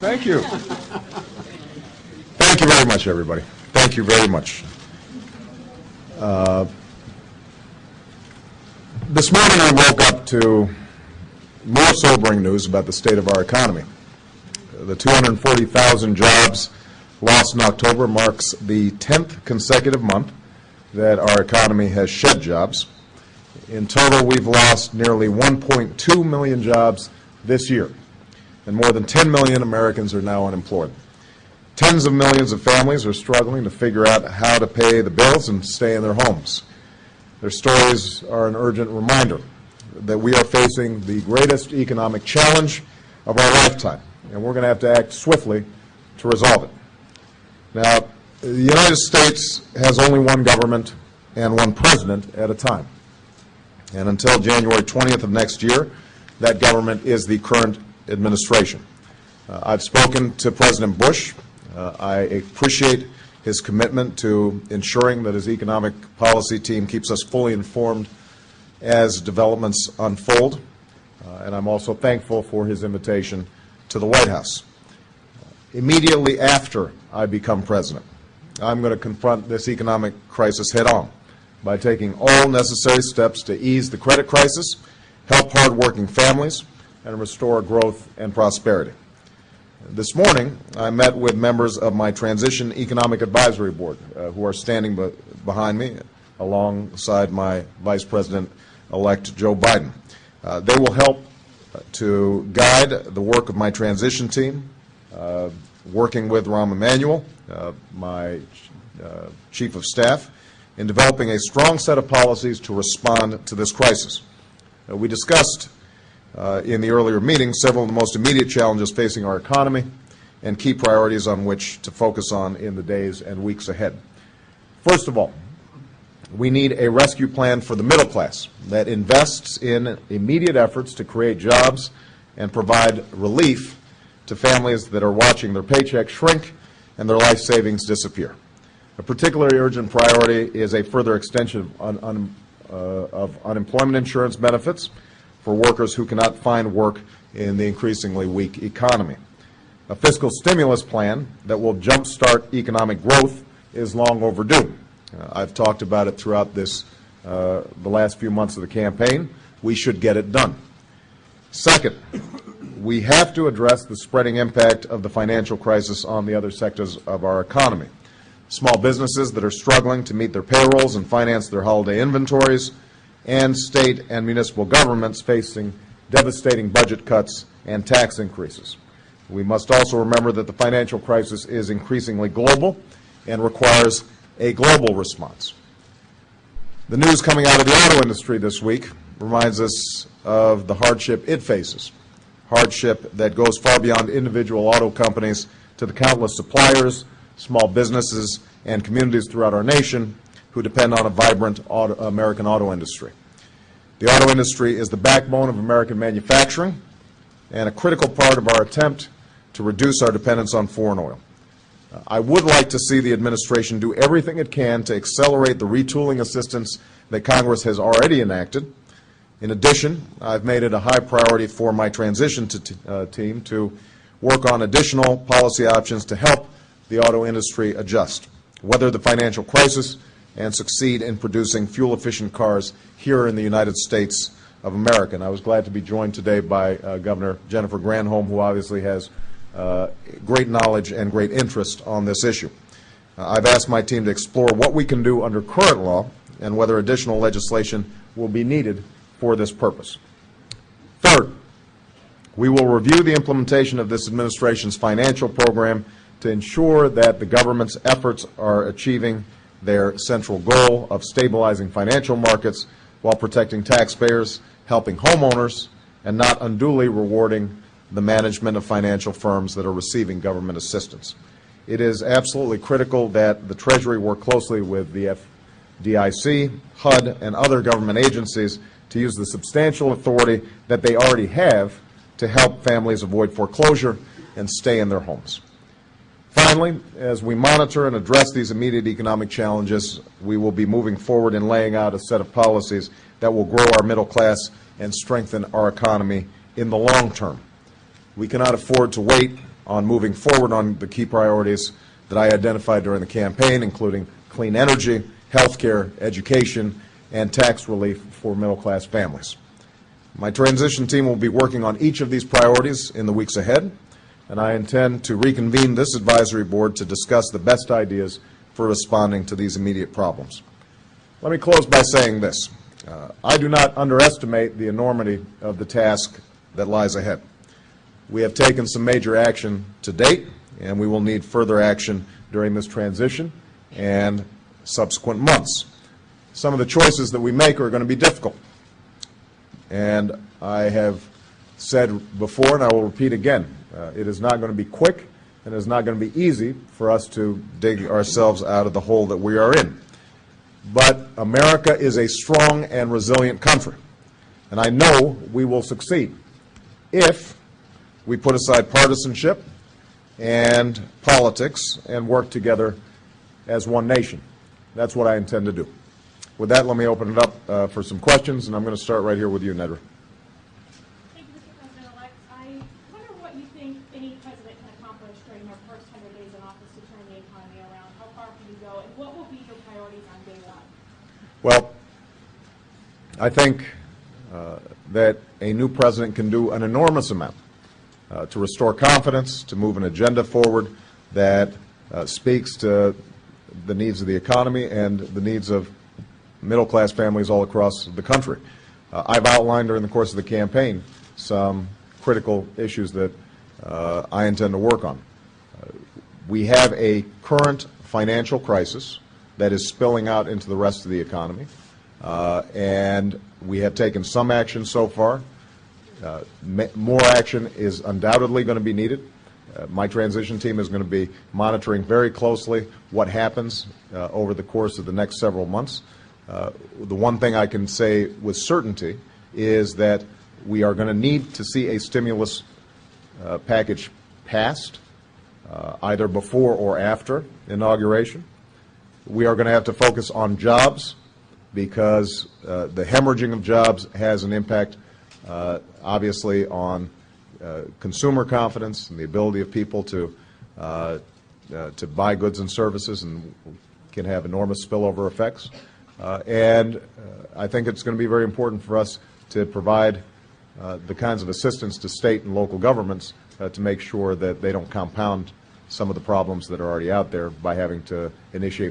Thank you. Thank you very much, everybody. Thank you very much. This morning I woke up to more sobering news about the state of our economy. The 240,000 jobs lost in October marks the 10th consecutive month that our economy has shed jobs. In total, we've lost nearly 1.2 million jobs this year, and more than 10 million Americans are now unemployed. Tens of millions of families are struggling to figure out how to pay the bills and stay in their homes. Their stories are an urgent reminder that we are facing the greatest economic challenge of our lifetime, and we're going to have to act swiftly to resolve it. Now, the United States has only one government and one president at a time. And until January 20th of next year, that government is the current administration. I've spoken to President Bush. I appreciate his commitment to ensuring that his economic policy team keeps us fully informed as developments unfold. And I'm also thankful for his invitation to the White House. Immediately after I become president, I'm going to confront this economic crisis head on by taking all necessary steps to ease the credit crisis, help hardworking families, and restore growth and prosperity. This morning, I met with members of my Transition Economic Advisory Board, who are standing behind me alongside my Vice President-elect Joe Biden. They will help to guide the work of my transition team, working with Rahm Emanuel, my Chief of Staff, in developing a strong set of policies to respond to this crisis. We discussed in the earlier meeting several of the most immediate challenges facing our economy and key priorities on which to focus on in the days and weeks ahead. First of all, we need a rescue plan for the middle class that invests in immediate efforts to create jobs and provide relief to families that are watching their paychecks shrink and their life savings disappear. A particularly urgent priority is a further extension of unemployment insurance benefits for workers who cannot find work in the increasingly weak economy. A fiscal stimulus plan that will jumpstart economic growth is long overdue. I've talked about it throughout the last few months of the campaign. We should get it done. Second, we have to address the spreading impact of the financial crisis on the other sectors of our economy. Small businesses that are struggling to meet their payrolls and finance their holiday inventories, and state and municipal governments facing devastating budget cuts and tax increases. We must also remember that the financial crisis is increasingly global and requires a global response. The news coming out of the auto industry this week reminds us of the hardship it faces, hardship that goes far beyond individual auto companies to the countless suppliers, small businesses, and communities throughout our nation who depend on a vibrant American auto industry. The auto industry is the backbone of American manufacturing and a critical part of our attempt to reduce our dependence on foreign oil. I would like to see the administration do everything it can to accelerate the retooling assistance that Congress has already enacted. In addition, I've made it a high priority for my transition team to work on additional policy options to help the auto industry adjust, weather the financial crisis, and succeed in producing fuel-efficient cars here in the United States of America. And I was glad to be joined today by Governor Jennifer Granholm, who obviously has great knowledge and great interest on this issue. I've asked my team to explore what we can do under current law and whether additional legislation will be needed for this purpose. Third, we will review the implementation of this administration's financial program to ensure that the government's efforts are achieving their central goal of stabilizing financial markets while protecting taxpayers, helping homeowners, and not unduly rewarding the management of financial firms that are receiving government assistance. It is absolutely critical that the Treasury work closely with the FDIC, HUD, and other government agencies to use the substantial authority that they already have to help families avoid foreclosure and stay in their homes. Finally, as we monitor and address these immediate economic challenges, we will be moving forward in laying out a set of policies that will grow our middle class and strengthen our economy in the long term. We cannot afford to wait on moving forward on the key priorities that I identified during the campaign, including clean energy, health care, education, and tax relief for middle-class families. My transition team will be working on each of these priorities in the weeks ahead, and I intend to reconvene this advisory board to discuss the best ideas for responding to these immediate problems. Let me close by saying this. I do not underestimate the enormity of the task that lies ahead. We have taken some major action to date, and we will need further action during this transition and subsequent months. Some of the choices that we make are going to be difficult. And I have said before, and I will repeat again, it is not going to be quick, and it is not going to be easy for us to dig ourselves out of the hole that we are in. But America is a strong and resilient country, and I know we will succeed if we put aside partisanship and politics and work together as one nation. That's what I intend to do. With that, let me open it up for some questions, and I'm going to start right here with you, Nedra. Thank you, Mr. President-elect. I wonder what you think any president can accomplish during their first 100 days in office to turn the economy around. How far can you go, and what will be your priorities on day one? Well, I think that a new president can do an enormous amount to restore confidence, to move an agenda forward that speaks to the needs of the economy and the needs of middle-class families all across the country. I've outlined during the course of the campaign some critical issues that I intend to work on. We have a current financial crisis that is spilling out into the rest of the economy, and we have taken some action so far. More action is undoubtedly going to be needed. My transition team is going to be monitoring very closely what happens over the course of the next several months. The one thing I can say with certainty is that we are going to need to see a stimulus package passed, either before or after inauguration. We are going to have to focus on jobs because the hemorrhaging of jobs has an impact, obviously, on consumer confidence and the ability of people to buy goods and services, and can have enormous spillover effects. I think it's going to be very important for us to provide the kinds of assistance to state and local governments to make sure that they don't compound some of the problems that are already out there by having to initiate